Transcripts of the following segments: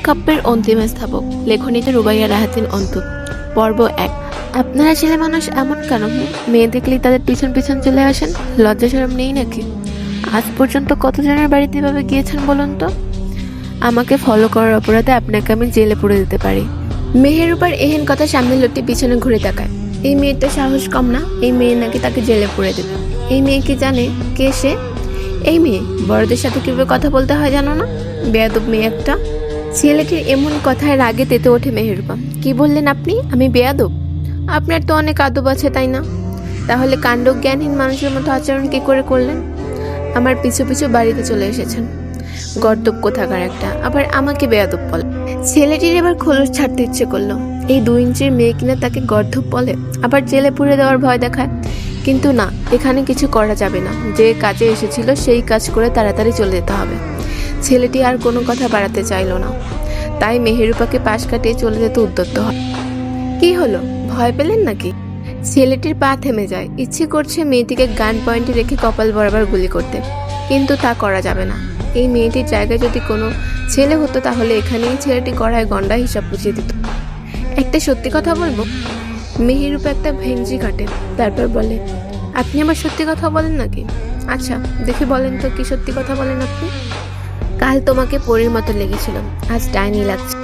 কাব্যের অন্তিম স্থাপক, লেখনীতে রুবাইয়া রাহাতিন অন্তু। পর্ব 1। আপনারা ছেলে মানুষ এমন কেন? মেয়ে দেখলেই তাদের পিছন পিছন চলে আসেন, লজ্জা শরম নেই নাকি? আজ পর্যন্ত কতজনের বাড়িতে এভাবে গিয়েছেন বলুন তো? আমাকে ফলো করার অপরাধে আপনাকে আমি জেলে পুরে দিতে পারি। মেহেরুপার এহেন কথা সামনে লোকটি পিছনে ঘুরে তাকায়। এই মেয়ের তো সাহস কম না, এই মেয়ে নাকি তাকে জেলে পুরে দেবে। এই মেয়ে কি জানে কে সে? এই মেয়ে বড়দের সাথে কিভাবে কথা বলতে হয় জানো না? বেয়াদব মেয়ে একটা। ছেলেটির এমন কথায় রাগে তেতে ওঠে মেহেরুপা। কি বললেন আপনি? আমি বেয়াদব? আপনার তো অনেক আদব আছে তাই না? তাহলে কাণ্ড জ্ঞানহীন মানুষের মতো আচরণ কি করে করলেন? আমার পিছু পিছু বাড়িতে চলে এসেছেন, গর্দব কোথাকার একটা, আবার আমাকে বেয়াদব বলে। ছেলেটির এবার খোলস ছাড়তে ইচ্ছে করলো। এই 2 ইঞ্চির মেয়ে কিনা তাকে গর্দব বলে, আবার জেলে পুরে দেওয়ার ভয় দেখায়। কিন্তু না, এখানে কিছু করা যাবে না। যে কাজে এসেছিল সেই কাজ করে তাড়াতাড়ি চলে যেতে হবে। ছেলেটি আর কোনো কথা বাড়াতে চাইল না, তাই মেহেরুপাকে পাশ কাটিয়ে চলে যেতে উদ্যত হয়। কি হলো, ভয় পেলেন নাকি? ছেলেটির পা থেমে যায়। ইচ্ছে করছে মেয়েটিকে গান পয়েন্টে রেখে কপাল বরাবর গুলি করতে, কিন্তু তা করা যাবে না। এই মেয়েটির জায়গায় যদি কোনো ছেলে হতো তাহলে এখানেই ছেলেটি গড়ায় গন্ডা হিসাব বুঝিয়ে দিত। একটা সত্যি কথা বলবো? মেহেরুপা একটা ভেঙচি কাটে, তারপর বলে, আপনি আমার সত্যি কথা বলেন নাকি? আচ্ছা দেখি বলেন তো, কি সত্যি কথা বলেন আপনি? কাল তোমাকে পরীর মতো লেগেছিল, আজ ডাইনি লাগছে।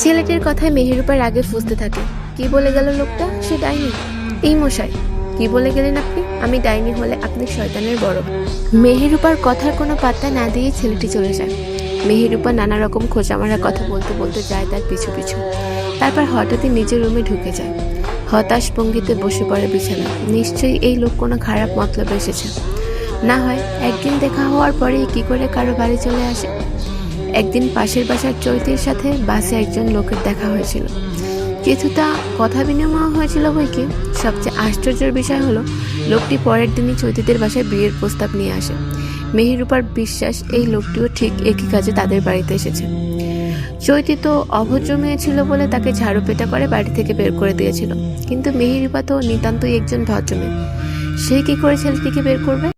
ছেলেটির কথায় মেহেরুপার আগে ফুঁসতে থাকে। কি বলে গেল লোকটা? সে ডাইনি? এই মশাই, কি বলে গেলেন আপনি? আমি ডাইনি হলে আপনি শয়তানের বড়। মেহেরুপার কথার কোনো পাত্তা না দিয়ে ছেলেটি চলে যায়। মেহেরুপা নানা রকম খোঁচা মারা কথা বলতে বলতে যায় তার পিছু পিছু। তারপর হঠাৎই নিজের রুমে ঢুকে যায়। হতাশ ভঙ্গিতে বসে পড়ে বিছানা। নিশ্চয়ই এই লোক কোনো খারাপ মতলবে এসেছে। না হয় একদিন দেখা হওয়ার পরেই কি করে কারো বাড়ি চলে আসে। একদিন পাশের বাসার চৈতির সাথে বাসে একজন লোকের দেখা হয়েছিল, কিছুটা কথা বিনিময় হয়েছিল বই কি। সবচেয়ে আশ্চর্যের বিষয় হলো লোকটি পরের দিনই চৈতিদের বাসায় বিয়ের প্রস্তাব নিয়ে আসে। মেহেরুপার বিশ্বাস এই লোকটিও ঠিক একই কাজে তাদের বাড়িতে এসেছে। চৈতি তো অভদ্র মেয়ে ছিল বলে তাকে ঝাড়ু পেটা করে বাড়ি থেকে বের করে দিয়েছিল, কিন্তু মেহেরুপা তো নিতান্তই একজন ভদ্র মেয়ে। সে কি করে ছেলেটিকে বের করবে?